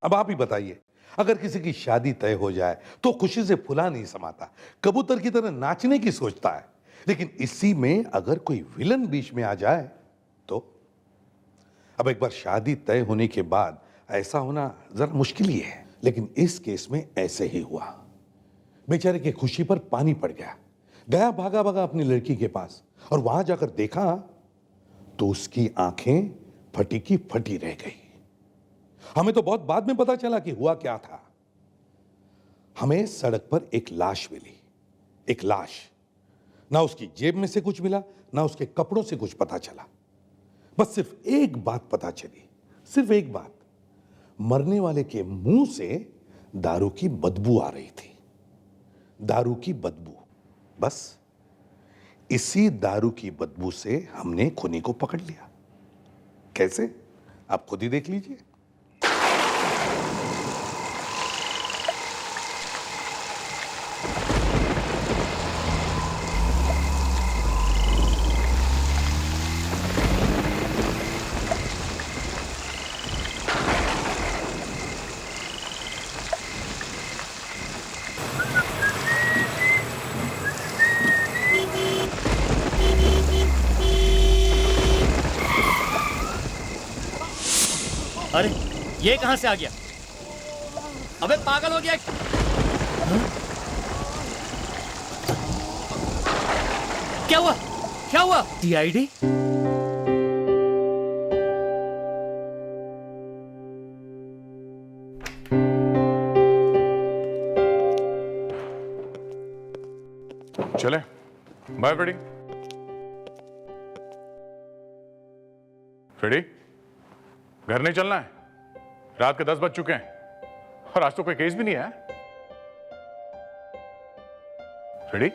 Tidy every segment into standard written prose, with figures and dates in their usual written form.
अब आप ही बताइए, अगर किसी की शादी तय हो जाए तो खुशी से फुला नहीं समाता, कबूतर की तरह नाचने की सोचता है। लेकिन इसी में अगर कोई विलन बीच में आ जाए तो अब एक बार शादी तय होने के बाद ऐसा होना जरा मुश्किल ही है, लेकिन इस केस में ऐसे ही हुआ। बेचारे की खुशी पर पानी पड़ गया। गया भागा भागा अपनी लड़की के पास और वहां जाकर देखा तो उसकी आंखें फटी की फटी रह गई। हमें तो बहुत बाद में पता चला कि हुआ क्या था। हमें सड़क पर एक लाश मिली, एक लाश। ना उसकी जेब में से कुछ मिला, ना उसके कपड़ों से कुछ पता चला। बस सिर्फ एक बात पता चली, सिर्फ एक बात, मरने वाले के मुंह से दारू की बदबू आ रही थी। दारू की बदबू। बस इसी दारू की बदबू से हमने खूनी को पकड़ लिया। कैसे, आप खुद ही देख लीजिए। अरे ये कहां से आ गया? अबे पागल हो गया? हाँ? क्या हुआ? क्या हुआ? सीआईडी? चले बाय फ्रेडी। फ्रेडी, घर नहीं चलना है? रात के 10 बज चुके हैं और आज तो कोई केस भी नहीं है। Freddie,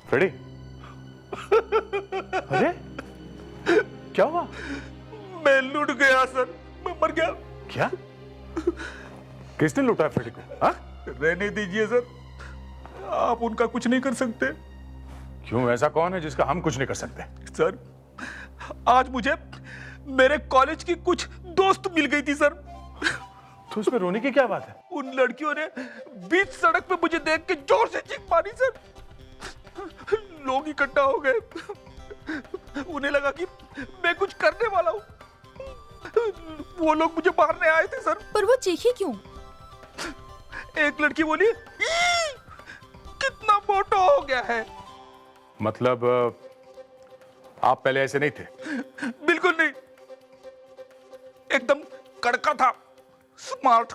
Freddie. अरे क्या हुआ? मैं लूट गया सर, मैं मर गया। क्या? किसने लूटा है फ्रेडी को? हाँ? रहने दीजिए सर, आप उनका कुछ नहीं कर सकते। क्यों, ऐसा कौन है जिसका हम कुछ नहीं कर सकते? सर, आज मुझे मेरे कॉलेज की कुछ दोस्त मिल गई थी सर। तो उसमें रोने की क्या बात है? उन लड़कियों ने बीच सड़क पे मुझे देख के जोर से चीख मारी सर। लोग इकट्ठा हो गए, उन्हें लगा कि मैं कुछ करने वाला हूं। वो लोग मुझे मारने आए थे सर। पर वो चीखी क्यों? एक लड़की बोली, "ई, कितना मोटा हो गया है।" मतलब आप पहले ऐसे नहीं थे? बिल्कुल नहीं, एकदम कड़का था, स्मार्ट।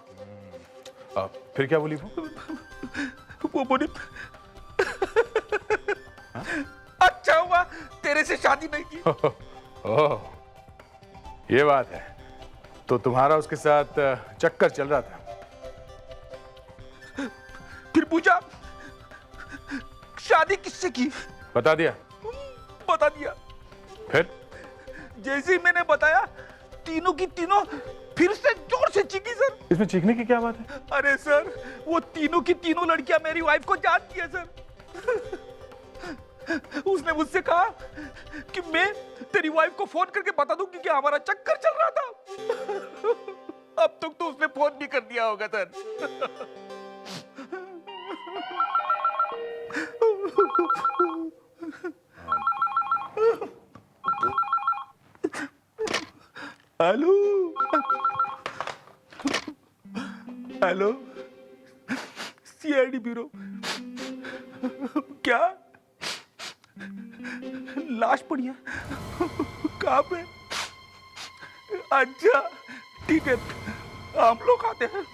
फिर क्या बोली वो? वो बोली, अच्छा हुआ तेरे से शादी नहीं की। ओह, ये बात है। तो तुम्हारा उसके साथ चक्कर चल रहा था? फिर पूछा, शादी किससे की? बता दिया? बता दिया। फिर? जैसे ही मैंने बताया, तीनों की तीनों फिर से जोर से चीखी सर। इसमें चीखने की क्या बात है? अरे सर, वो तीनों की तीनों लड़कियां मेरी वाइफ को जानती है सर। उसने मुझसे कहा कि मैं तेरी वाइफ को फोन करके बता दूं कि क्या हमारा चक्कर चल रहा था। अब तक तो उसने फोन भी कर दिया होगा sir. Hello, hello, CID bureau. क्या लाश पड़ी है? कहाँ पे? अच्छा ठीक है, हम लोग आते हैं।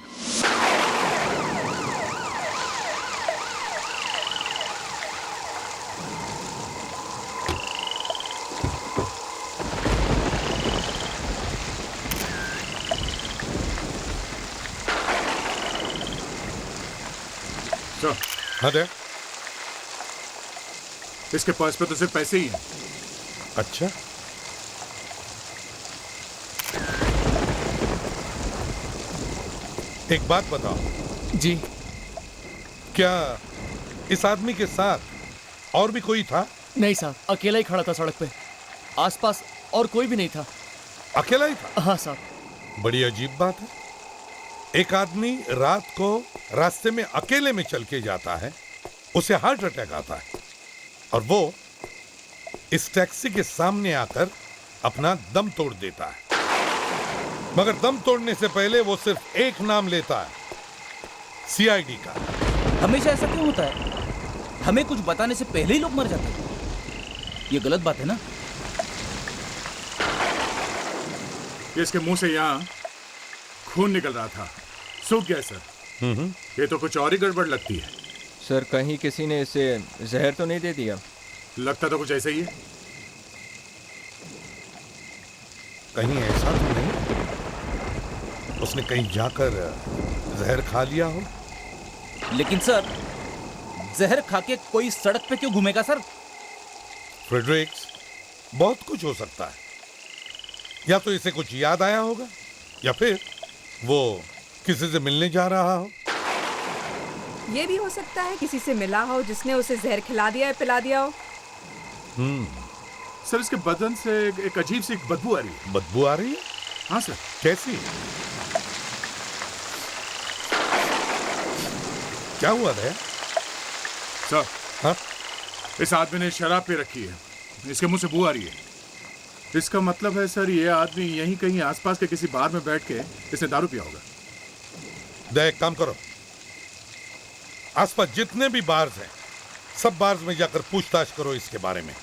हाँ दे। इसके पास पे तो सिर्फ पैसे ही हैं। अच्छा, एक बात बताओ जी। क्या इस आदमी के साथ और भी कोई था? नहीं साहब, अकेला ही खड़ा था सड़क पे। आसपास और कोई भी नहीं था। अकेला ही था? हाँ साहब। बड़ी अजीब बात है। एक आदमी रात को रास्ते में अकेले में चल के जाता है, उसे हार्ट अटैक आता है और वो इस टैक्सी के सामने आकर अपना दम तोड़ देता है। मगर दम तोड़ने से पहले वो सिर्फ एक नाम लेता है, सीआईडी का। हमेशा ऐसा क्यों होता है? हमें कुछ बताने से पहले ही लोग मर जाते हैं। ये गलत बात है ना? इसके मुंह से यहाँ खून निकल रहा था, सूख गया सर। ये तो कुछ और ही गड़बड़ लगती है। सर कहीं किसी ने इसे जहर तो नहीं दे दिया? लगता तो कुछ ऐसा ही है। कहीं ऐसा तो नहीं उसने कहीं जाकर जहर खा लिया हो? लेकिन सर, जहर खा के कोई सड़क पे क्यों घूमेगा सर? फ्रेडरिक्स, बहुत कुछ हो सकता है। या तो इसे कुछ याद आया होगा, या फिर वो किसी से मिलने जा रहा हो। ये भी हो सकता है किसी से मिला हो जिसने उसे जहर खिला दिया है, पिला दिया हो। सर इसके बदन से एक अजीब सी बदबू आ रही है। बदबू आ रही है? हाँ सर। कैसी? क्या हुआ दया? सर, हाँ? इस आदमी ने शराब पी रखी है, इसके मुंह से बू आ रही है। इसका मतलब है सर, ये आदमी यहीं कहीं आसपास के किसी बार में बैठ के इसने दारू पिया होगा। दया, एक काम करो, आसपास जितने भी बार्स हैं, सब बार्स में जाकर पूछताछ करो इसके बारे में।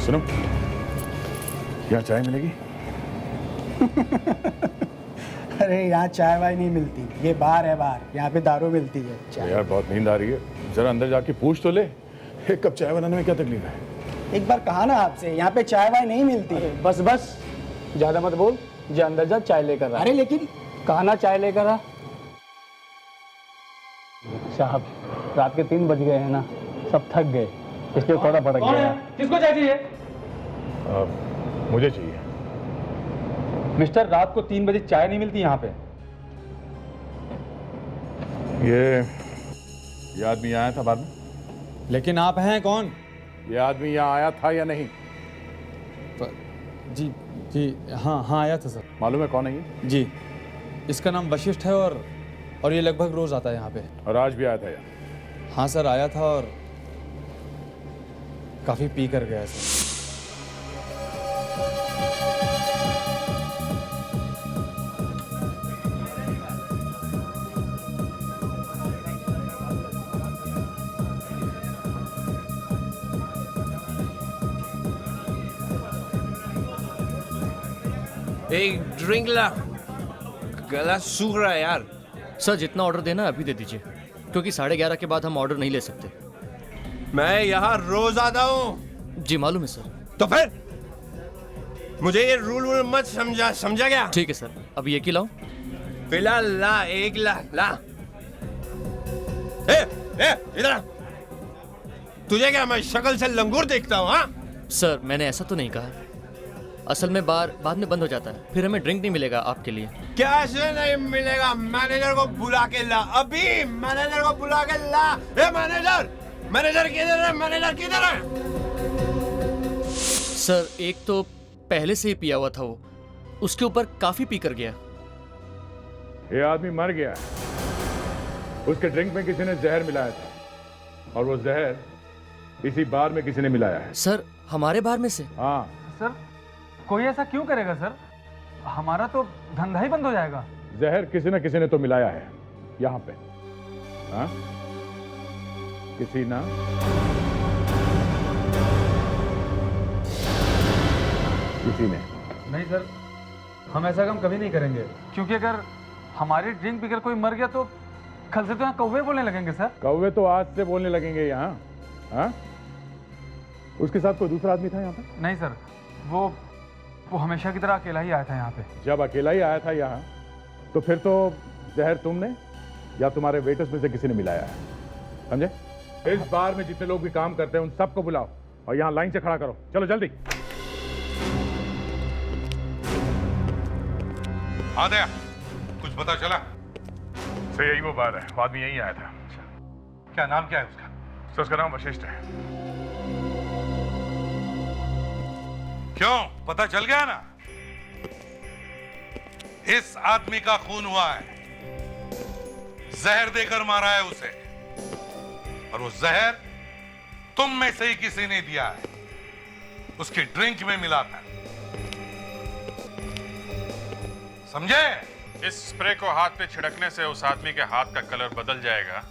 सुनो, यहाँ चाय मिलेगी? अरे यहाँ चाय वाय नहीं मिलती, ये बार है बार, यहाँ पे दारू मिलती है। चाय यार बहुत नींद आ रही है, जरा अंदर जाके पूछ तो ले। एक कप चाय बनाने में क्या तकलीफ है? एक बार कहा ना आपसे, यहाँ पे चाय वाय नहीं मिलती। बस बस, ज्यादा मत बोल। जा अंदर जा, चाय लेकर आ। अरे लेकिन कहा ना चाय लेकर आ। साहब, रात के 3 बज गए हैं ना, सब थक गए, इसलिए थोड़ा भड़क गया। किसको चाय चाहिए? मुझे चाहिए। मिस्टर, रात को 3 बजे चाय नहीं मिलती यहाँ पे। ये आदमी आया था बाद में? लेकिन आप हैं कौन? ये आदमी यहाँ आया था या नहीं? जी जी, हाँ हाँ आया था सर। मालूम है कौन है ये? जी, इसका नाम वशिष्ठ है और ये लगभग रोज आता है यहाँ पे। और आज भी आया था यहाँ? हाँ सर, आया था और काफी पी कर गया सर। एक ड्रिंक ला, गला सूख रहा है यार। सर जितना ऑर्डर देना अभी दे दीजिए, क्योंकि 11:30 के बाद हम ऑर्डर नहीं ले सकते। मैं यहाँ रोज आता हूँ। जी मालूम है सर। तो फिर मुझे ये रूल वूल मत समझा क्या? ठीक है सर, अभी एक ही लाऊं? फिलहाल ला, एक ला। इधर आ। तुझे क्या मैं शक्ल से लंगूर देखता हूँ? हाँ सर, मैंने ऐसा तो नहीं कहा। असल में बार बाद में बंद हो जाता है, फिर हमें ड्रिंक नहीं मिलेगा आपके लिए। कैसे नहीं मिलेगा? मैनेजर को बुला के ला, अभी मैनेजर को बुला के ला। मैनेजर किधर है? मैनेजर किधर है? सर एक तो पहले से ही पिया हुआ था वो, उसके ऊपर काफी पी कर गया। ये आदमी मर गया है, उसके ड्रिंक में किसी ने जहर मिलाया था, और वो जहर इसी बार में किसी ने मिलाया है। सर हमारे बार में से? हाँ सर, कोई ऐसा क्यों करेगा सर? हमारा तो धंधा ही बंद हो जाएगा। जहर किसी न किसी ने तो मिलाया है यहाँ पे। हाँ, किसी ना किसी ने। नहीं सर, हम ऐसा काम कभी नहीं करेंगे, क्योंकि अगर हमारी ड्रिंक पीकर कोई मर गया तो कल से तो यहाँ कौवे बोलने लगेंगे सर। कौवे तो आज से बोलने लगेंगे यहाँ। हाँ, उसके साथ कोई दूसरा आदमी था यहाँ पे? नहीं सर, वो हमेशा की तरह अकेला ही आया था यहाँ पे। जब अकेला ही आया था यहाँ, तो फिर तो जहर तुमने या तुम्हारे वेटर्स में से किसी ने मिलाया है, समझे? इस बार में जितने लोग भी काम करते हैं उन सबको बुलाओ और यहाँ लाइन से खड़ा करो। चलो जल्दी। आदया, कुछ पता चला? सर यही वो बात है, वो आदमी यहीं आया था। क्या नाम क्या है उसका? सर उसका नाम वशिष्ठ है। क्यों, पता चल गया ना? इस आदमी का खून हुआ है, जहर देकर मारा है उसे, और वो जहर तुम में से ही किसी ने दिया है, उसकी ड्रिंक में मिलाकर। समझे? इस स्प्रे को हाथ पे छिड़कने से उस आदमी के हाथ का कलर बदल जाएगा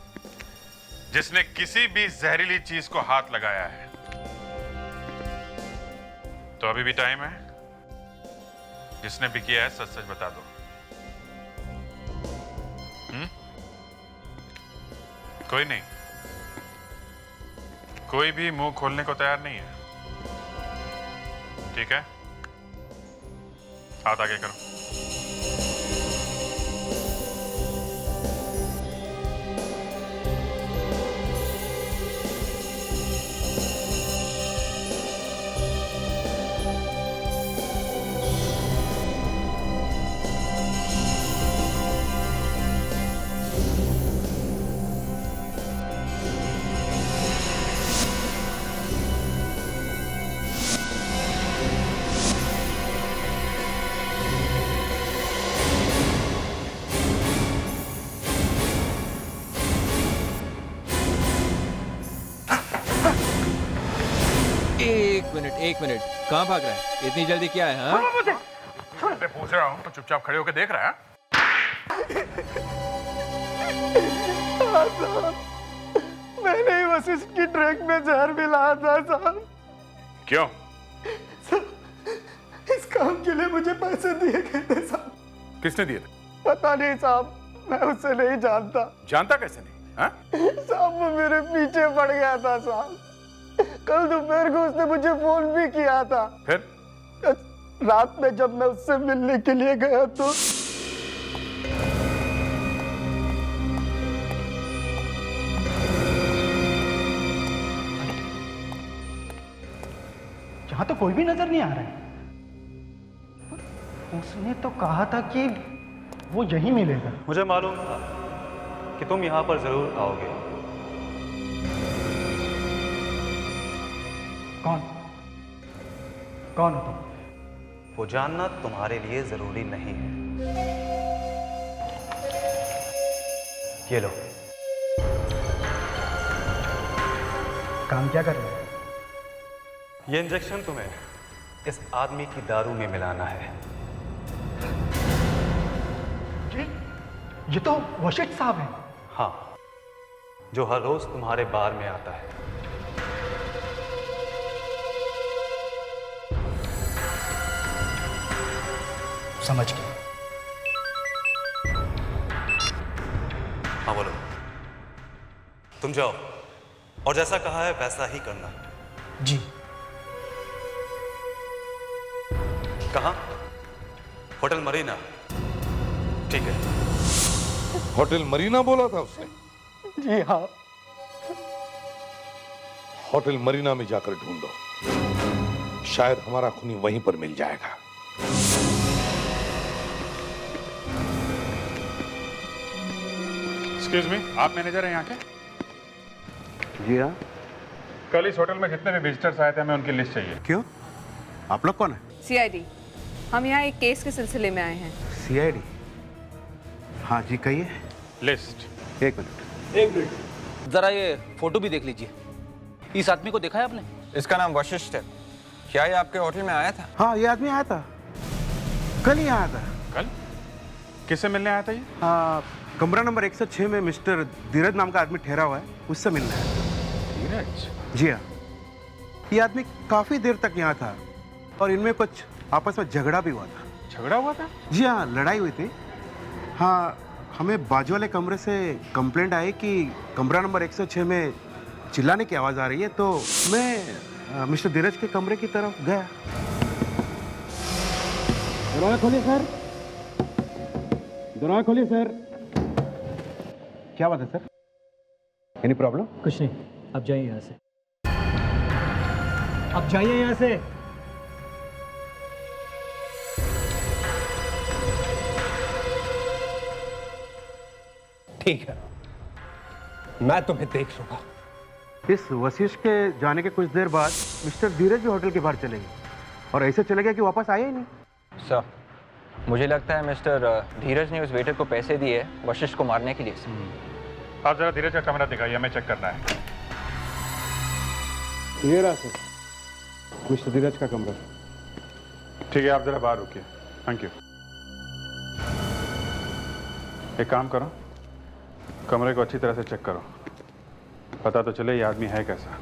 जिसने किसी भी जहरीली चीज को हाथ लगाया है। तो अभी भी टाइम है, जिसने भी किया है सच सच बता दो। कोई नहीं, कोई भी मुंह खोलने को तैयार नहीं है। ठीक है, हाथ आगे करो। एक मिनट, कहाँ भाग रहा है? इतनी जल्दी क्या है? हाँ? मैं पूछ रहा हूँ तो चुपचाप खड़े होकर देख रहा है। मैंने ही वशिष्ठ की ड्रिंक में जहर मिलाया था साहब। क्यों? इस काम के लिए मुझे पैसे दिए गए थे साहब। किसने दिए थे? पता नहीं साहब, मैं उसे नहीं जानता। जानता कैसे नहीं? हाँ? साहब वो मेरे पीछे पड़ गया था साहब। कल दोपहर को उसने मुझे फोन भी किया था। फिर? रात में जब मैं उससे मिलने के लिए गया तो यहाँ तो कोई भी नजर नहीं आ रहा है। उसने तो कहा था कि वो यहीं मिलेगा। मुझे मालूम था कि तुम यहाँ पर जरूर आओगे। कौन हो तुम? वो जानना तुम्हारे लिए जरूरी नहीं है। ये लो। काम क्या कर रहे हो? ये इंजेक्शन तुम्हें इस आदमी की दारू में मिलाना है। ये तो वशिष्ठ साहब हैं। हाँ, जो हर रोज तुम्हारे बार में आता है। समझ गया। हाँ बोलो। तुम जाओ और जैसा कहा है वैसा ही करना। जी। कहाँ? होटल मरीना। ठीक है। होटल मरीना बोला था उसने? जी हाँ। होटल मरीना में जाकर ढूंढो, शायद हमारा खूनी वहीं पर मिल जाएगा। एक्सक्यूज मी, आप मैनेजर हैं यहाँ के? जी हाँ। कल इस होटल में जितने भी विजिटर्स आए थे हमें उनकी लिस्ट चाहिए। क्यों? आप लोग कौन है? सीआईडी। हम यहाँ एक केस के सिलसिले में आए हैं। सीआईडी? हाँ जी, कहिए। लिस्ट। एक मिनट। एक मिनट, जरा ये फोटो भी देख लीजिए। इस आदमी को देखा है आपने? इसका नाम वशिष्ठ है। क्या ये आपके होटल में आया था? हाँ, ये आदमी आया था, कल ही आया था। कल? किससे मिलने आया था ये? हाँ, कमरा नंबर 106 में मिस्टर धीरज नाम का आदमी ठहरा हुआ है, उससे मिलना है। धीरज? जी हाँ। ये आदमी काफी देर तक यहाँ था और इनमें कुछ आपस में झगड़ा भी हुआ था। झगड़ा हुआ था? जी हाँ, लड़ाई हुई थी। हाँ, हमें बाजू वाले कमरे से कंप्लेंट आई कि कमरा नंबर 106 में चिल्लाने की आवाज़ आ रही है, तो मैं मिस्टर धीरज के कमरे की तरफ गया। दरवाजा खोलिए सर। दरवाजा खोलिए सर। क्या बात है सर? Any problem? कुछ नहीं। अब जाइए यहाँ से, अब जाइए यहाँ से। ठीक है, मैं तुम्हें देख लूंगा। इस वशिष्ठ के जाने के कुछ देर बाद मिस्टर धीरज भी होटल के बाहर चले गए और ऐसे चले गए कि वापस आए ही नहीं। सर, मुझे लगता है मिस्टर धीरज ने उस वेटर को पैसे दिए वशिष्ठ को मारने के लिए। आप जरा धीरज का कमरा दिखाइए, हमें चेक करना है। ये रहा सर, मिस्टर धीरज का कमरा। ठीक है, आप जरा बाहर रुकिए। Thank you. एक काम करो, कमरे को अच्छी तरह से चेक करो, पता तो चले ये आदमी है कैसा।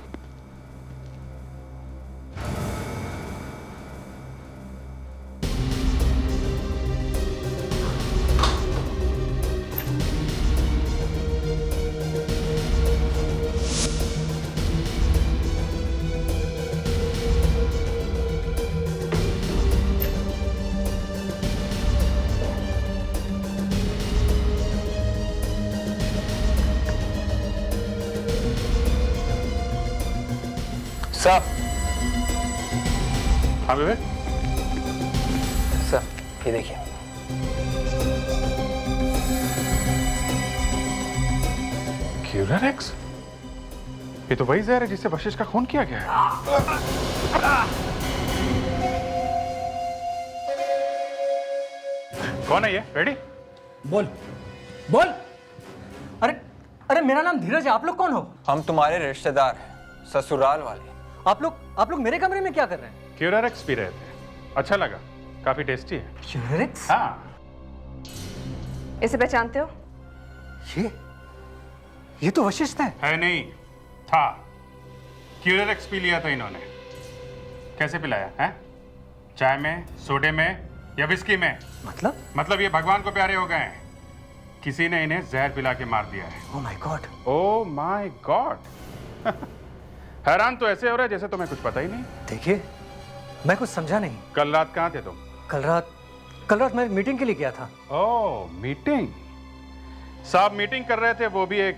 सर। हाँ विवेक। सर, ये देखिए। क्यूरारेक्स? ये तो वही जहर है जिससे वशिष्ठ का खून किया गया है। कौन है ये? रेडी? बोल बोल। अरे अरे, मेरा नाम धीरज है। आप लोग कौन हो? हम तुम्हारे रिश्तेदार हैं, ससुराल वाले। आप लोग मेरे कमरे में क्या कर रहे हैं? क्यूरारेक्स पी रहे थे, अच्छा लगा, काफी टेस्टी है। क्यूरारेक्स? हाँ। इसे पहचानते हो? ये तो वशिष्ठ है नहीं, था। क्यूरारेक्स पी लिया था इन्होंने। कैसे पिलाया है? चाय में, सोडे में या विस्की में? मतलब ये भगवान को प्यारे हो गए हैं। किसी ने इन्हें जहर पिला के मार दिया है। Oh my God. Oh my God. हैरान तो ऐसे हो रहा है जैसे तुम्हें कुछ पता ही नहीं। देखिए, मैं कुछ समझा नहीं। कल रात कहाँ थे तुम? कल रात मैं मीटिंग के लिए गया था। ओह, मीटिंग। साहब मीटिंग कर रहे थे, वो भी एक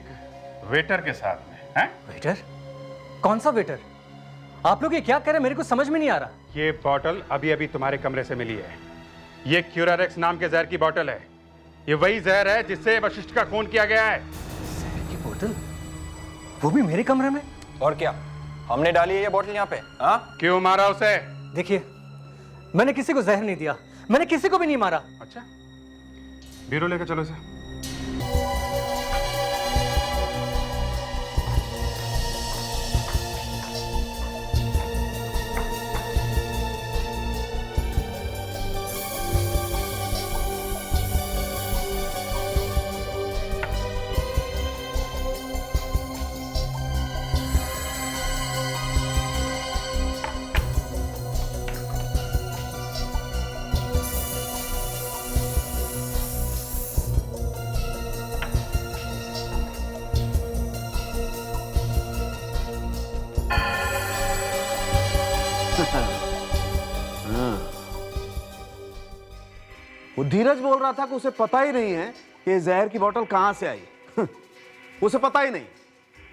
वेटर के साथ में। हैं? वेटर? कौन सा वेटर? आप लोग ये क्या कह रहे हैं? मेरे को समझ में नहीं आ रहा। ये बॉटल अभी अभी तुम्हारे कमरे से मिली है। ये क्यूरारेक्स नाम के जहर की बॉटल है। ये वही जहर है जिससे वशिष्ठ का खून किया गया है। जहर की बोतल? वो भी मेरे कमरे में? और क्या, हमने डाली है ये बोतल यहाँ पे? हाँ? क्यों मारा उसे? देखिए, मैंने किसी को जहर नहीं दिया, मैंने किसी को भी नहीं मारा। अच्छा, ब्यूरो लेकर चलो इसे। वो धीरज बोल रहा था कि उसे पता ही नहीं है कि जहर की बोतल कहां से आई। उसे पता ही नहीं।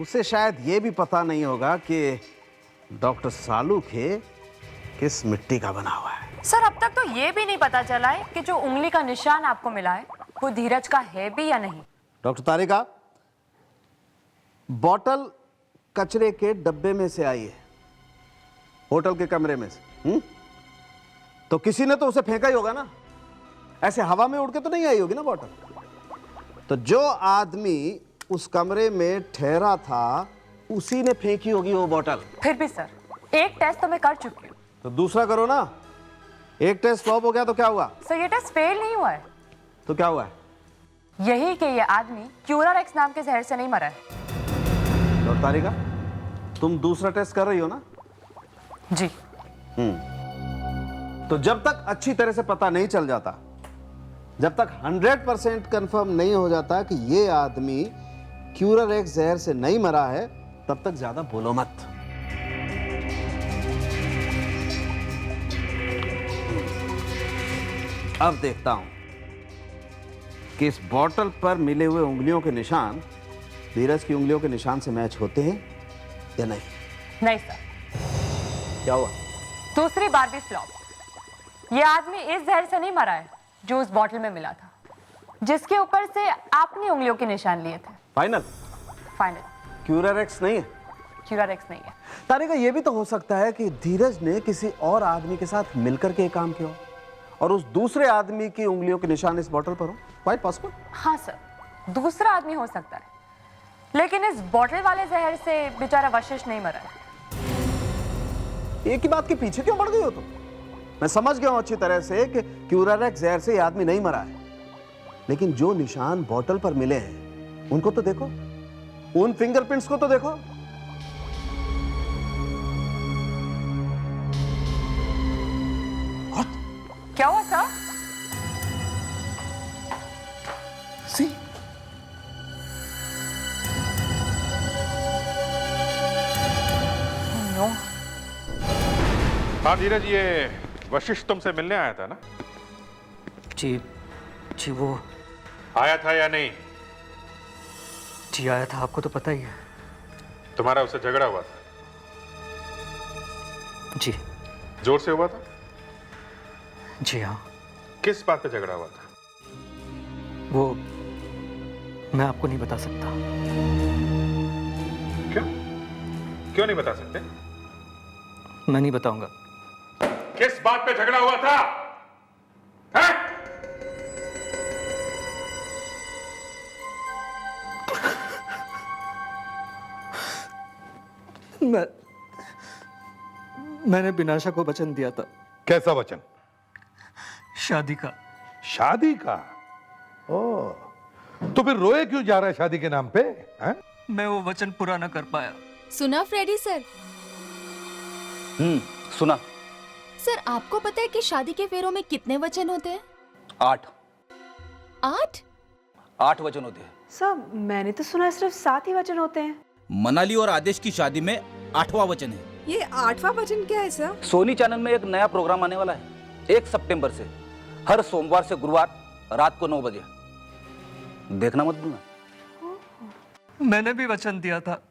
उसे शायद ये भी पता नहीं होगा कि डॉक्टर सालू के किस मिट्टी का बना हुआ है। सर, अब तक तो ये भी नहीं पता चला है कि जो उंगली का निशान आपको मिला है वो धीरज का है भी या नहीं। डॉक्टर तारिका, बोतल कचरे के डब्बे में से आई है, होटल के कमरे में से। तो किसी ने तो उसे फेंका ही होगा ना। ऐसे हवा में उड़ के तो नहीं आई होगी ना बोतल। तो जो आदमी उस कमरे में ठहरा था उसी ने फेंकी होगी वो बोतल। फिर भी सर, एक टेस्ट तो मैं कर चुकी हूँ। तो दूसरा करो ना। एक टेस्ट फ्लॉप हो गया तो क्या हुआ? सर, ये टेस्ट फेल नहीं हुआ है। तो क्या हुआ है? यही कि ये आदमी क्यूरारेक्स नाम के जहर से नहीं मरा है। डॉक्टर तारिका, तुम दूसरा टेस्ट कर रही हो ना? जी। तो जब तक अच्छी तरह से पता नहीं चल जाता, जब तक 100% कंफर्म नहीं हो जाता कि ये आदमी क्यूरारेक्स जहर से नहीं मरा है, तब तक ज्यादा बोलो मत। अब देखता हूं कि इस बोतल पर मिले हुए उंगलियों के निशान धीरज की उंगलियों के निशान से मैच होते हैं या नहीं? नहीं सर। क्या हुआ? दूसरी बार भी फ्लॉप। ये आदमी इस जहर से नहीं मरा है जो उस बॉटल में मिला था, जिसके ऊपर से आपने उंगलियों के निशान लिए थे। फाइनल? फाइनल। क्यूरारेक्स नहीं है? क्यूरारेक्स नहीं है। तारिका, ये भी तो हो सकता है कि धीरज ने किसी और आदमी के साथ मिलकर के ये काम किया हो और उस दूसरे आदमी की उंगलियों के निशान इस बॉटल पर हो। Quite possible. हाँ सर, दूसरा आदमी हो सकता है, लेकिन इस बॉटल वाले जहर से बेचारा वशिष्ठ नहीं मरा है। एक ही बात के पीछे क्यों पड़ गई हो तुम? मैं समझ गया हूं अच्छी तरह से कि क्यूरारेक्स जहर से ये आदमी नहीं मरा है, लेकिन जो निशान बॉटल पर मिले हैं उनको तो देखो, उन फिंगरप्रिंट्स को तो देखो। क्या हुआ सर? सी, नो। हाँ धीरज, ये वशिष्ठ तुमसे मिलने आया था ना? जी वो आया था या नहीं? जी आया था, आपको तो पता ही है। तुम्हारा उससे झगड़ा हुआ था? जी। जोर से हुआ था? जी हाँ। किस बात पे झगड़ा हुआ था? वो मैं आपको नहीं बता सकता। क्यों नहीं बता सकते? मैं नहीं बताऊंगा। किस बात पे झगड़ा हुआ था? हैं? मैंने बिनाशा को वचन दिया था। कैसा वचन? शादी का। शादी का? ओ, तो फिर रोए क्यों जा रहा है शादी के नाम पे? हैं? मैं वो वचन पूरा न कर पाया। सुना फ्रेडी सर? सुना। सर, आपको पता है कि शादी के फेरों में कितने वचन होते हैं? 8। 8? 8 वचन होते हैं। सर, मैंने तो सुना सिर्फ 7 ही वचन होते हैं। मनाली और आदेश की शादी में 8वां वचन है। ये 8वां वचन क्या है सर? सोनी चैनल में एक नया प्रोग्राम आने वाला है 1 सितंबर से, हर सोमवार से गुरुवार रात को 9 बजे। देखना मत भूलना। मैंने भी वचन दिया था,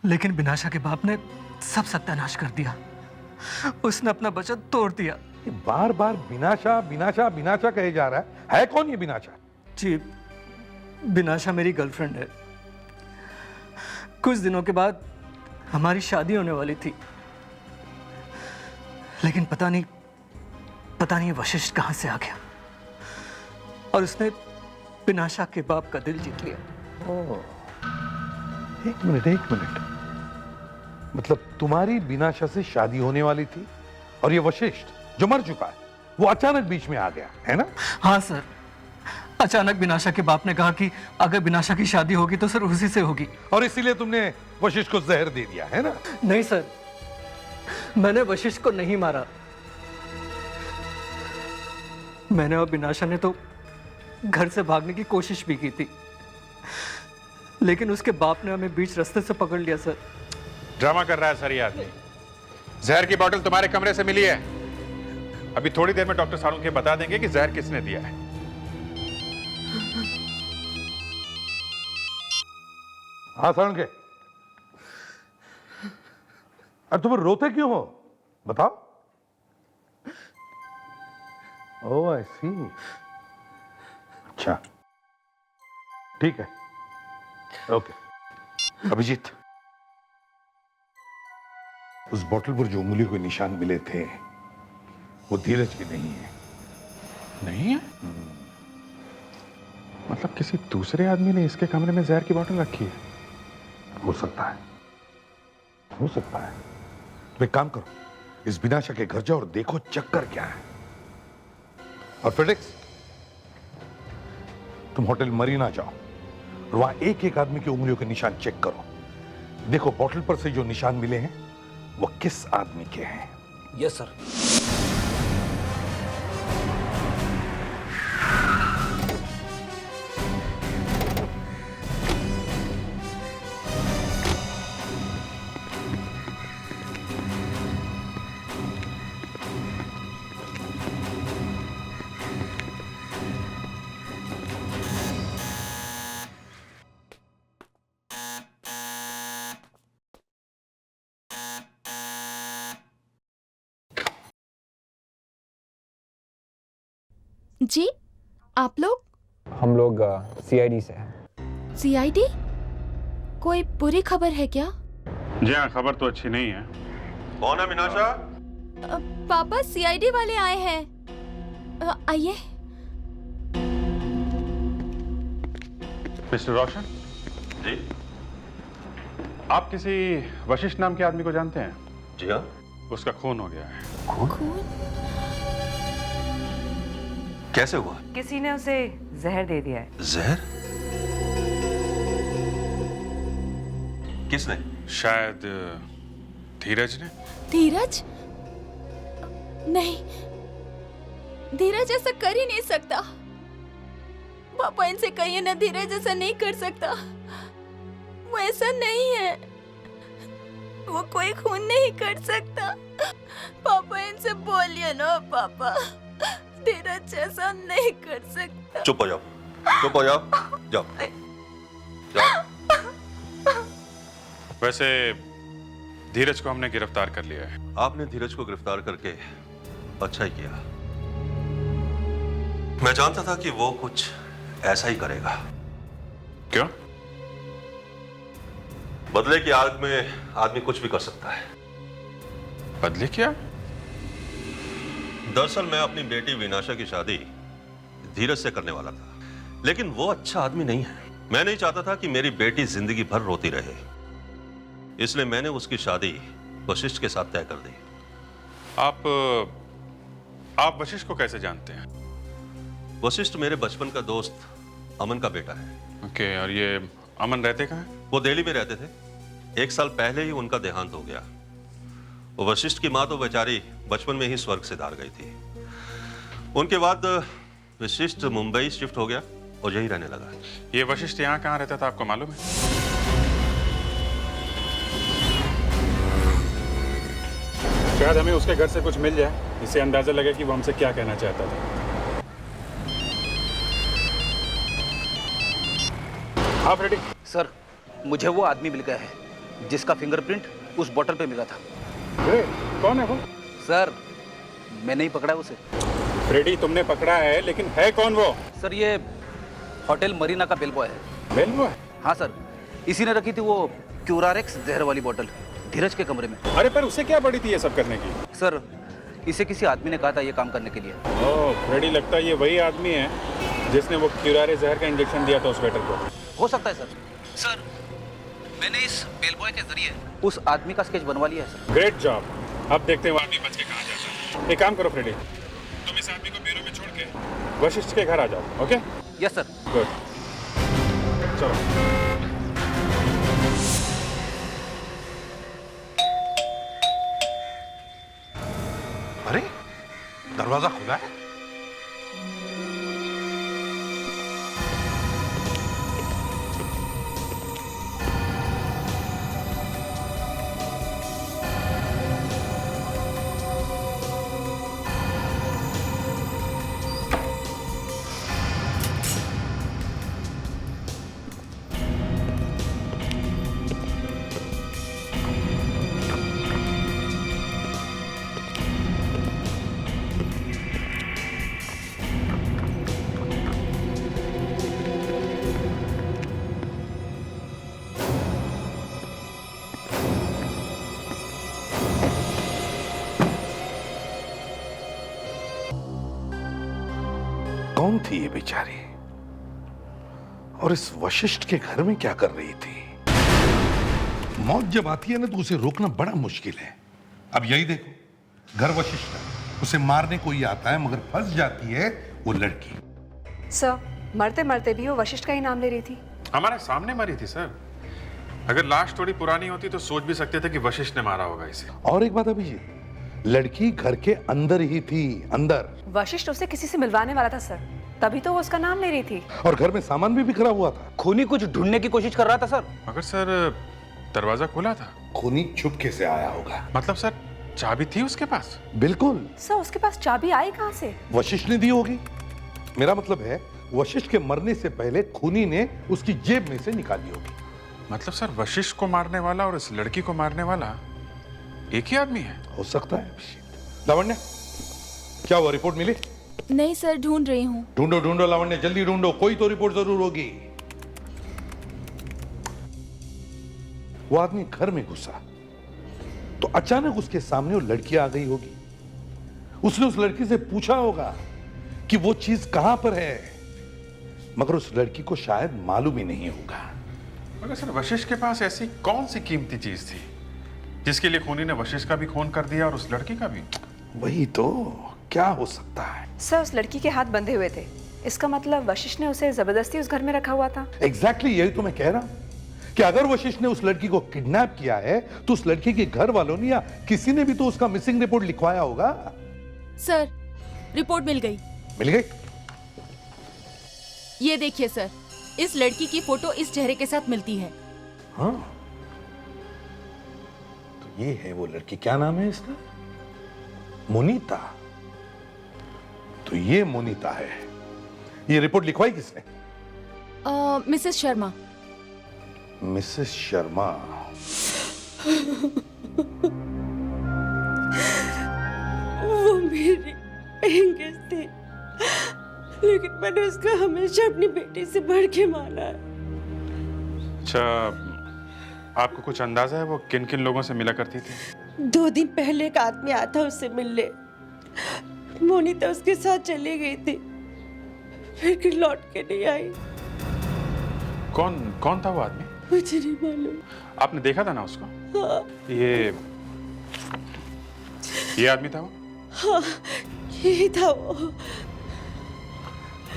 लेकिन बिनाशा के बाप ने सब सत्यानाश कर दिया। उसने अपना वचन तोड़ दिया। बार बार बिनाशा बिनाशा बिनाशा कहे जा रहा है कौन ये बिनाशा? जी, बिनाशा मेरी गर्लफ्रेंड है। कुछ दिनों के बाद हमारी शादी होने वाली थी, लेकिन पता नहीं वशिष्ठ कहां से आ गया और उसने बिनाशा के बाप का दिल जीत लिया। एक मिनट, मतलब तुम्हारी बिनाशा से शादी होने वाली थी और ये वशिष्ठ जो मर चुका है वो अचानक बीच में आ गया है ना? हाँ सर, अचानक बिनाशा के बाप ने कहा कि अगर बिनाशा की शादी होगी तो सर उसी से होगी। और इसीलिए तुमने वशिष्ठ को जहर दे दिया है ना? नहीं सर, मैंने वशिष्ठ को नहीं मारा। मैंने और बिनाशा ने तो घर से भागने की कोशिश भी की थी, लेकिन उसके बाप ने हमें बीच रास्ते से पकड़ लिया सर। ड्रामा कर रहा है सर ये आदमी। जहर की बोतल तुम्हारे कमरे से मिली है। अभी थोड़ी देर में डॉक्टर सालुंखे बता देंगे कि जहर किसने दिया है। हाँ सालुंखे, अब तुम रोते क्यों हो? बताओ। ओह आई सी। अच्छा ठीक है, ओके। अभिजीत, उस बोतल पर जो उंगलियों के निशान मिले थे वो धीरज के नहीं है। नहीं है? मतलब किसी दूसरे आदमी ने इसके कमरे में जहर की बोतल रखी है? हो सकता है, हो सकता है। तो एक काम करो, इस बिनाशा के घर जाओ और देखो चक्कर क्या है। और फेडेक्स, तुम होटल मरीना जाओ और वहां एक एक आदमी की उंगलियों के निशान चेक करो। देखो बोतल पर से जो निशान मिले हैं वो किस आदमी के हैं। Yes sir. जी, आप लोग? हम लोग CID से हैं। CID? कोई बुरी खबर है क्या? जी हाँ, खबर तो अच्छी नहीं है। कौन है मीनाशा? पापा, CID वाले आए हैं। आइए। मिस्टर रोशन जी। आप किसी वशिष्ठ नाम के आदमी को जानते हैं? जी हाँ। उसका खून हो गया है। खून? कैसे हुआ? किसी ने उसे जहर दे दिया है। जहर? किसने? शायद धीरज ने। धीरज? नहीं, धीरज ऐसा कर ही नहीं सकता। पापा, इनसे कहिए ना, धीरज ऐसा नहीं कर सकता। वो ऐसा नहीं है, वो कोई खून नहीं कर सकता। पापा, इनसे बोलिए ना पापा, धीरज ऐसा नहीं कर सकता। चुप हो जाओ, चुप हो जाओ, जाओ जाओ। वैसे धीरज को हमने गिरफ्तार कर लिया है। आपने धीरज को गिरफ्तार करके अच्छा ही किया। मैं जानता था कि वो कुछ ऐसा ही करेगा। क्यों? बदले की आग में आदमी कुछ भी कर सकता है। बदले क्या? दरअसल मैं अपनी बेटी विनाशा की शादी धीरज से करने वाला था, लेकिन वो अच्छा आदमी नहीं है। मैं नहीं चाहता था कि मेरी बेटी जिंदगी भर रोती रहे, इसलिए मैंने उसकी शादी वशिष्ठ के साथ तय कर दी। आप वशिष्ठ को कैसे जानते हैं? वशिष्ठ मेरे बचपन का दोस्त अमन का बेटा है। ओके, और ये अमन रहते कहाँ हैं? वो दिल्ली में रहते थे। 1 साल पहले ही उनका देहांत हो गया। वो वशिष्ठ की माँ तो बेचारी बचपन में ही स्वर्ग से धार गई थी। उनके बाद वशिष्ठ मुंबई शिफ्ट हो गया और यहीं रहने लगा। ये वशिष्ठ यहाँ कहाँ रहता था, आपको मालूम है? शायद हमें उसके घर से कुछ मिल जाए, इससे अंदाजा लगे कि वो हमसे क्या कहना चाहता था। आप रेडी? सर, मुझे वो आदमी मिल गया है जिसका फिंगरप्रिंट उस बोतल पे मिला था। कौन है वो? सर, मैंने ही पकड़ा उसे। फ्रेडी, तुमने पकड़ा है, लेकिन है कौन वो? सर, ये होटल मरीना का बेल बॉय है। Bell boy? हाँ सर, इसी ने रखी थी वो क्यूरारेक्स जहर वाली बोतल धीरज के कमरे में। अरे पर उसे क्या पड़ी थी ये सब करने की? सर, इसे किसी आदमी ने कहा था ये काम करने के लिए। ओह, फ्रेडी, लगता है ये वही आदमी है जिसने वो क्यूरारे जहर का इंजेक्शन दिया था उस वेटर को। हो सकता है सर। सर, मैंने इस बेल बॉय के जरिए उस आदमी का स्केच बनवा लिया है सर। Great job. अब देखते हैं वो आदमी बच के कहाँ जाता है। एक काम करो फ्रेडी, तुम इस आदमी को बेरों में छोड़ के वशिष्ठ के घर आ जाओ। ओके? Yes sir. गुड, चलो। अरे, दरवाजा खुला है। कौन थी ये बेचारी, और इस वशिष्ठ के घर में क्या कर रही थी? मौत जब आती है ना तो उसे रोकना बड़ा मुश्किल है। अब यही देखो, घर वशिष्ठ है, उसे मारने कोई आता है, मगर फंस जाती है वो लड़की। सर, मरते मरते भी वो वशिष्ठ का ही नाम ले रही थी। हमारे सामने मरी थी सर। अगर लाश थोड़ी पुरानी होती तो सोच भी सकते थे कि वशिष्ठ ने मारा होगा इसे। और एक बात अभिजीत, लड़की घर के अंदर ही थी, अंदर। वशिष्ठ उसे किसी से मिलवाने वाला था सर, तभी तो वो उसका नाम ले रही थी। और घर में सामान भी बिखरा हुआ था। खूनी कुछ ढूंढने की कोशिश कर रहा था सर। मगर सर, दरवाजा खुला था। खूनी छुपके से आया होगा। मतलब सर, चाबी थी उसके पास? बिल्कुल। सर, उसके पास चाबी आई कहाँ से? वशिष्ठ ने दी होगी। मेरा मतलब है, वशिष्ठ के मरने से पहले खूनी ने उसकी जेब में से निकाली होगी। मतलब सर, वशिष्ठ को मारने वाला और इस लड़की को मारने वाला एक ही आदमी है? हो सकता है। लावण्य, क्या वो रिपोर्ट मिली? नहीं सर, ढूंढ रही हूँ। ढूंढो ढूंढो लावण्य, जल्दी ढूंढो, कोई तो रिपोर्ट जरूर होगी। वो आदमी घर में घुसा तो अचानक उसके सामने वो लड़की आ गई होगी। उसने उस लड़की से पूछा होगा कि वो चीज कहां पर है, मगर उस लड़की को शायद मालूम ही नहीं होगा। मगर सर, वशिष्ठ के पास ऐसी कौन सी कीमती चीज थी जिसके लिए खूनी ने वशिष्ठ का भी खून कर दिया और उस लड़की का भी? वही तो, क्या हो सकता है? सर, उस लड़की के हाथ बंधे हुए थे, इसका मतलब वशिष्ठ ने उसे जबरदस्ती उस घर में रखा हुआ था। एग्जैक्टली यही तो मैं कह रहा हूं कि अगर वशिष्ठ ने उस लड़की को किडनैप किया है तो उस लड़की के घर वालों ने या किसी ने भी तो उसका मिसिंग रिपोर्ट लिखवाया होगा। सर, रिपोर्ट मिल गई। मिल गई? ये देखिए सर, इस लड़की की फोटो इस चेहरे के साथ मिलती है। हाँ, तो ये है वो लड़की। क्या नाम है इसका? मोनिता। तो ये मोनिता है। ये रिपोर्ट लिखवाई किसने? मिसेस शर्मा। मिसेस शर्मा। वो मेरी एंगेज थी, लेकिन मैंने उसको हमेशा अपनी बेटी से बढ़ के माना है। अच्छा, आपको कुछ अंदाजा है वो किन किन लोगों से मिला करती थी? 2 दिन पहले एक आदमी आया था उससे मिलने। मोनिता उसके साथ चली गई थी, फिर लौट के नहीं आई। कौन था वो आदमी? मुझे नहीं मालूम। आपने देखा था ना उसको? हाँ। ये आदमी था वो? हाँ, यही था वो।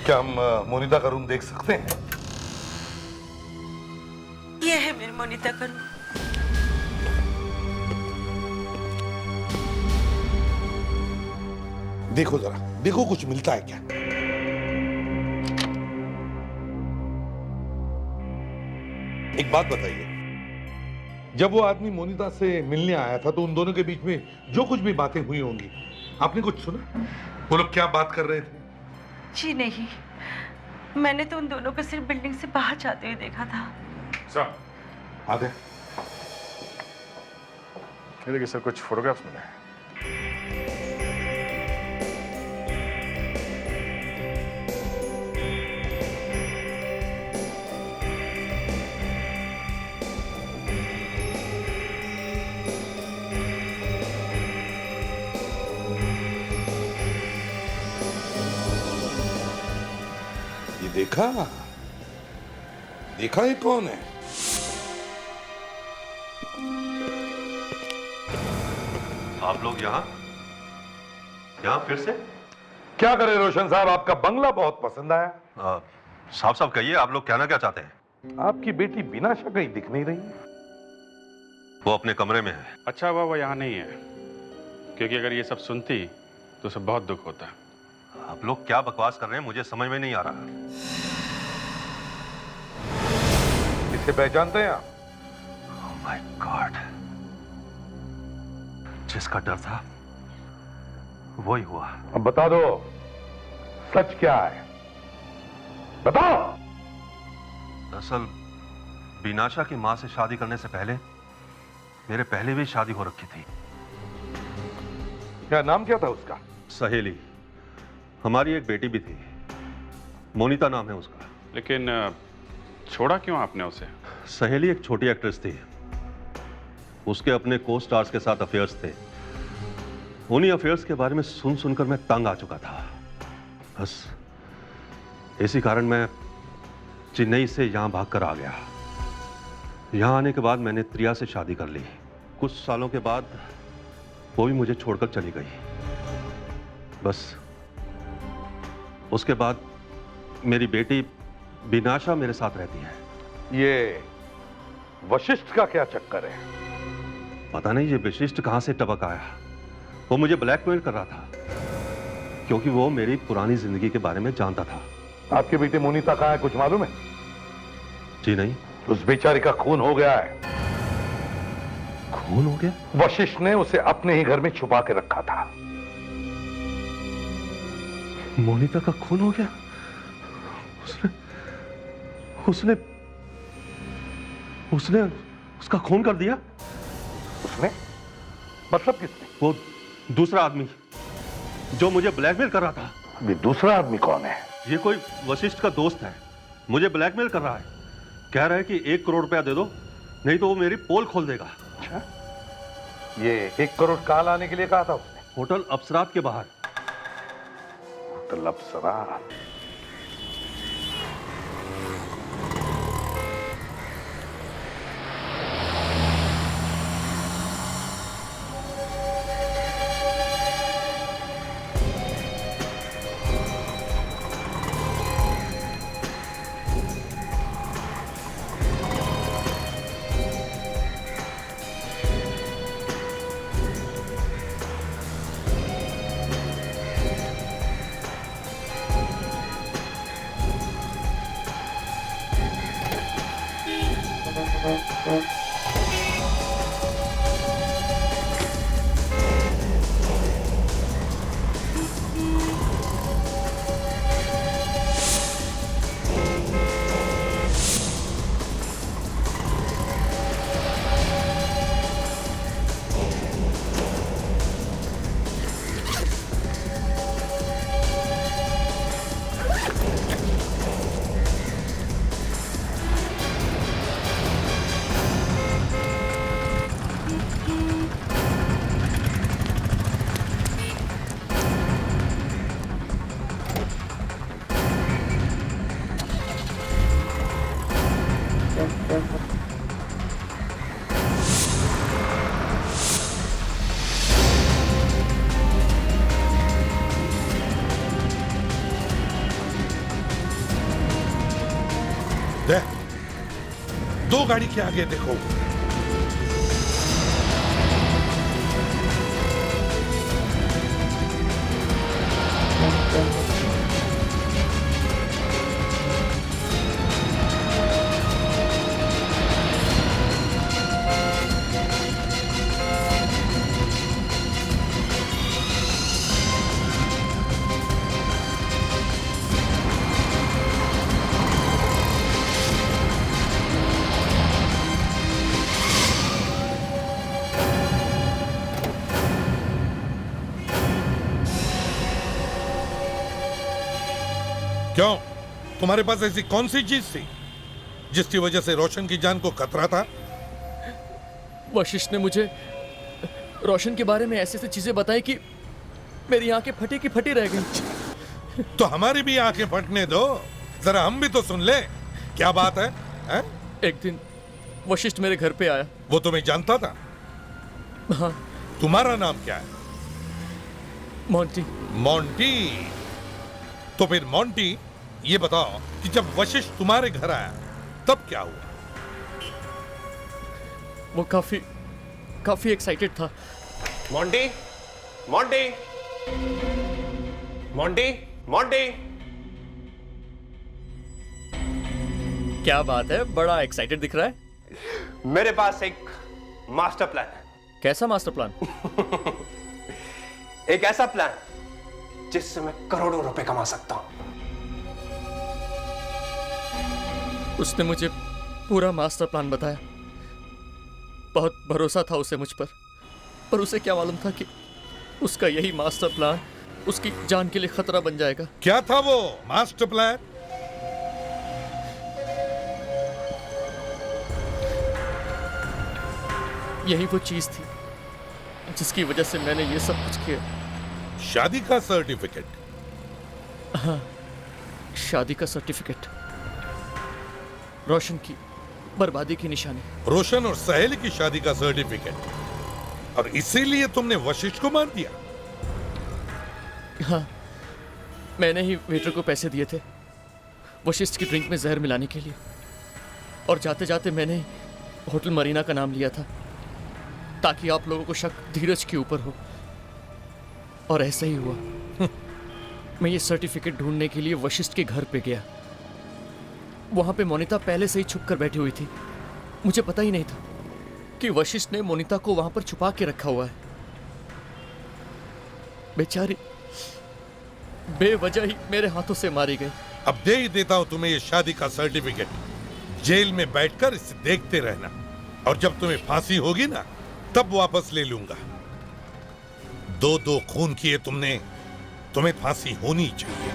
क्या हम मोनिता का रूम देख सकते हैं? ये है मेरी मोनिता का रूम। देखो जरा, देखो कुछ मिलता है क्या? एक बात बताइए, जब वो आदमी मोनिता से मिलने आया था तो उन दोनों के बीच में जो कुछ भी बातें हुई होंगी, आपने कुछ सुना? वो लोग क्या बात कर रहे थे? जी नहीं, मैंने तो उन दोनों को सिर्फ बिल्डिंग से बाहर जाते हुए देखा था। सर, आ गए। ये देखिए सर, कुछ फोटोग्राफ्स मिले हैं। देखा ये कौन है? आप लोग यहाँ फिर से? क्या करें रोशन साहब, आपका बंगला बहुत पसंद आया। साफ साफ कहिए, आप लोग कहना क्या चाहते हैं? आपकी बेटी बिनाशा कहीं दिख नहीं रही है। वो अपने कमरे में है। अच्छा हुआ वो यहाँ नहीं है, क्योंकि अगर ये सब सुनती तो उसे बहुत दुख होता। आप लोग क्या बकवास कर रहे हैं, मुझे समझ में नहीं आ रहा। इसे पहचानते हैं आप? Oh my God, जिसका डर था वही हुआ। अब बता दो, सच क्या है? बताओ। दरअसल बिनाशा की मां से शादी करने से पहले मेरे पहले भी शादी हो रखी थी। क्या नाम क्या था उसका? सहेली। हमारी एक बेटी भी थी, मोनिता नाम है उसका। लेकिन छोड़ा क्यों आपने उसे? सहेली एक छोटी एक्ट्रेस थी, उसके अपने को स्टार्स के साथ अफेयर्स थे। उन्हीं अफेयर्स के बारे में सुन सुनकर मैं तंग आ चुका था। बस इसी कारण मैं चेन्नई से यहां भागकर आ गया। यहां आने के बाद मैंने त्रिया से शादी कर ली। कुछ सालों के बाद वो भी मुझे छोड़कर चली गई। बस उसके बाद मेरी बेटी बिनाशा मेरे साथ रहती है। ये वशिष्ठ का क्या चक्कर है? पता नहीं ये वशिष्ठ कहां से टपक आया। वो मुझे ब्लैकमेल कर रहा था, क्योंकि वो मेरी पुरानी जिंदगी के बारे में जानता था। आपकी बेटी मोनिता कहां है, कुछ मालूम है? जी नहीं। उस बेचारी का खून हो गया है। खून हो गया? वशिष्ठ ने उसे अपने ही घर में छुपा के रखा था। मोनिता का खून हो गया? उसने उसका खून कर दिया? उसने? मतलब किसने? वो दूसरा आदमी जो मुझे ब्लैकमेल कर रहा था। भी दूसरा आदमी कौन है? ये कोई वशिष्ठ का दोस्त है, मुझे ब्लैकमेल कर रहा है। कह रहा है कि 1 करोड़ रुपया दे दो, नहीं तो वो मेरी पोल खोल देगा। अच्छा, ये 1 करोड़ कहाँ लाने के लिए कहा था उसने? होटल अप्सरात के बाहर। होटल अप्सरात। दो गाड़ी के आगे देखो। क्यों? तुम्हारे पास ऐसी कौन सी चीज थी जिसकी वजह से रोशन की जान को खतरा था? वशिष्ठ ने मुझे रोशन के बारे में ऐसी ऐसी चीजें बताई कि मेरी आंखें फटी की फटी रह गई। तो हमारी भी आंखें फटने दो, जरा हम भी तो सुन ले। क्या बात है, है? एक दिन वशिष्ठ मेरे घर पे आया। वो तुम्हें जानता था? हाँ। तुम्हारा नाम क्या है? मोंटी। मोंटी। तो फिर मोंटी, ये बताओ कि जब वशिष्ठ तुम्हारे घर आया तब क्या हुआ? वो काफी एक्साइटेड था। Monty, Monty, Monty, Monty. क्या बात है, बड़ा एक्साइटेड दिख रहा है। मेरे पास एक मास्टर प्लान है। कैसा मास्टर प्लान? एक ऐसा प्लान जिससे मैं करोड़ों रुपए कमा सकता हूं। उसने मुझे पूरा मास्टर प्लान बताया। बहुत भरोसा था उसे मुझ पर उसे क्या मालूम था कि उसका यही मास्टर प्लान उसकी जान के लिए खतरा बन जाएगा। क्या था वो मास्टर प्लान? यही वो चीज थी जिसकी वजह से मैंने ये सब कुछ किया। शादी का सर्टिफिकेट? हाँ, शादी का सर्टिफिकेट। रोशन की बर्बादी की निशानी। रोशन और सहेली की शादी का सर्टिफिकेट, और इसीलिए तुमने वशिष्ठ को मार दिया? हाँ, मैंने ही वेटर को पैसे दिए थे वशिष्ठ की ड्रिंक में जहर मिलाने के लिए, और जाते जाते मैंने होटल मरीना का नाम लिया था ताकि आप लोगों को शक धीरज के ऊपर हो, और ऐसा ही हुआ। मैं ये सर्टिफिकेट ढूंढने के लिए वशिष्ठ के घर पे गया। वहां पे मोनिता पहले से ही छुप कर बैठी हुई थी। मुझे पता ही नहीं था कि वशिष्ठ ने मोनिता को वहां पर छुपा के रखा हुआ है। बेचारी बेवजह ही मेरे हाथों से मारी गई। अब दे ही देता हूं तुम्हें ये शादी का सर्टिफिकेट। जेल में बैठकर इसे देखते रहना, और जब तुम्हें फांसी होगी ना तब वापस ले लूंगा। 2 खून किए तुमने तुम्हें फांसी होनी चाहिए।